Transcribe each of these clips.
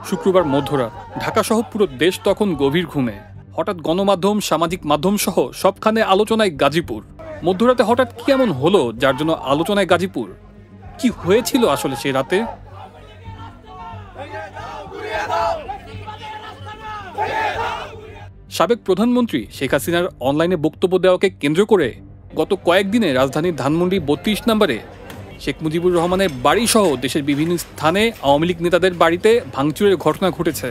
শুক্রবার মধ্যরাত ঢাকাসহ পুরো দেশ তখন গভীর ঘুমে। হঠাৎ গণমাধ্যম, সামাজিক মাধ্যম সহ সবখানে আলোচনায় গাজীপুর। মধ্যরাতে হঠাৎ কি এমন হলো যার জন্য আলোচনায় গাজীপুর? কি হয়েছিল আসলে সে রাতে? সাবেক প্রধানমন্ত্রী শেখ হাসিনার অনলাইনে বক্তব্য দেওয়াকে কেন্দ্র করে গত কয়েকদিনে রাজধানীর ধানমন্ডি ৩২ নম্বরে শেখ মুজিবুর রহমানের বাড়ি সহ দেশের বিভিন্ন স্থানে আওয়ামী লীগ নেতাদের বাড়িতে ভাঙচুরের ঘটনা ঘটেছে।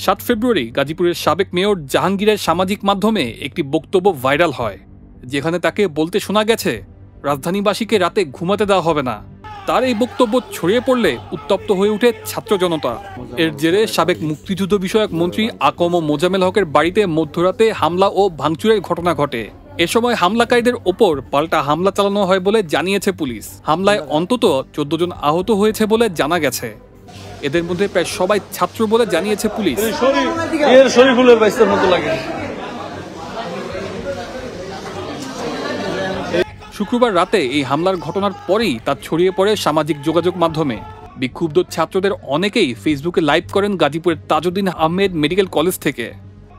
৭ ফেব্রুয়ারি গাজীপুরের সাবেক মেয়র জাহাঙ্গীরের সামাজিক মাধ্যমে একটি বক্তব্য ভাইরাল হয়, যেখানে তাকে বলতে শোনা গেছে রাজধানীবাসীকে রাতে ঘুমাতে দেওয়া হবে না। তার এই বক্তব্য ছড়িয়ে পড়লে উত্তপ্ত হয়ে ওঠে ছাত্র জনতা। এর জেরে সাবেক মুক্তিযুদ্ধ বিষয়ক মন্ত্রী আকম মোজামেল হকের বাড়িতে মধ্যরাতে হামলা ও ভাঙচুরের ঘটনা ঘটে। এ সময় হামলাকারীদের ওপর পাল্টা হামলা চালানো হয় বলে জানিয়েছে পুলিশ। হামলায় অন্তত ১৪ জন আহত হয়েছে বলে জানা গেছে। এদের মধ্যে প্রায় সবাই ছাত্র বলে জানিয়েছে পুলিশ। শুক্রবার রাতে এই হামলার ঘটনার পরেই তা ছড়িয়ে পড়ে সামাজিক যোগাযোগ মাধ্যমে। বিক্ষুব্ধ ছাত্রদের অনেকেই ফেসবুকে লাইভ করেন গাজীপুরের তাজউদ্দিন আহমেদ মেডিকেল কলেজ থেকে।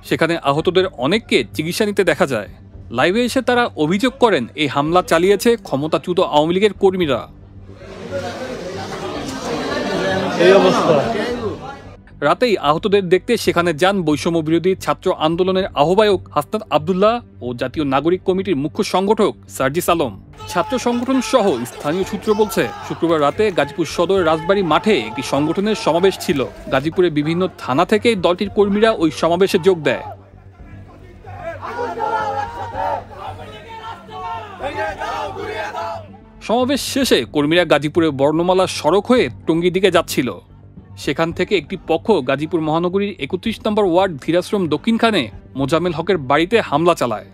সেখানে আহতদের অনেককে চিকিৎসা নিতে দেখা যায়। লাইভে এসে তারা অভিযোগ করেন এই হামলা চালিয়েছে ক্ষমতাচ্যুত আওয়ামী লীগের কর্মীরা। রাতেই আহতদের দেখতে সেখানে যান বৈষম্য বিরোধী ছাত্র আন্দোলনের আহ্বায়ক হাসনাত আবদুল্লাহ ও জাতীয় নাগরিক কমিটির মুখ্য সংগঠক সার্জিস আলম। ছাত্র সংগঠন সহ স্থানীয় সূত্র বলছে, শুক্রবার রাতে গাজীপুর সদর রাজবাড়ী মাঠে একটি সংগঠনের সমাবেশ ছিল। গাজীপুরে বিভিন্ন থানা থেকে দলটির কর্মীরা ওই সমাবেশে যোগ দেয়। সমাবেশ শেষে কর্মীরা গাজীপুরে বর্ণমালা সড়ক হয়ে টঙ্গীর দিকে যাচ্ছিল। সেখান থেকে একটি পক্ষ গাজীপুর মহানগরীর ৩১ নম্বর ওয়ার্ড ধীরাশ্রম দক্ষিণখানে মোজামেল হকের বাড়িতে হামলা চালায়।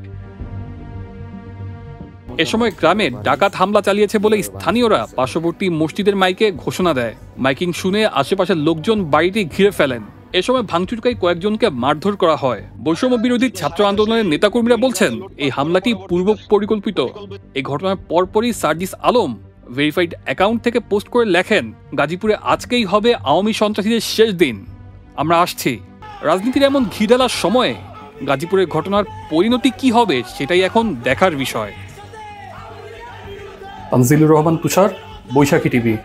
এ সময় গ্রামে ডাকাত হামলা চালিয়েছে বলে স্থানীয়রা পার্শ্ববর্তী মসজিদের মাইকে ঘোষণা দেয়। মাইকিং শুনে আশেপাশের লোকজন বাড়িটি ঘিরে ফেলেন। এ সময় ভাঙচুরকারী কয়েকজনকে মারধর করা হয়। বৈষম্য বিরোধী ছাত্র আন্দোলনের নেতাকর্মীরা বলছেন এই হামলাটি পূর্ব পরিকল্পিত। এই ঘটনার পরপরই সার্জিস আলম ভেরিফাইড অ্যাকাউন্ট থেকে পোস্ট করে লেখেন, গাজীপুরে আজকেই হবে আওয়ামী সন্ত্রাসীদের শেষ দিন, আমরা আসছি। রাজনীতির এমন ঘিঢালার সময়ে গাজীপুরের ঘটনার পরিণতি কি হবে সেটাই এখন দেখার বিষয়। তানজিলুর রহমান তুষার, বৈশাখী টিভি।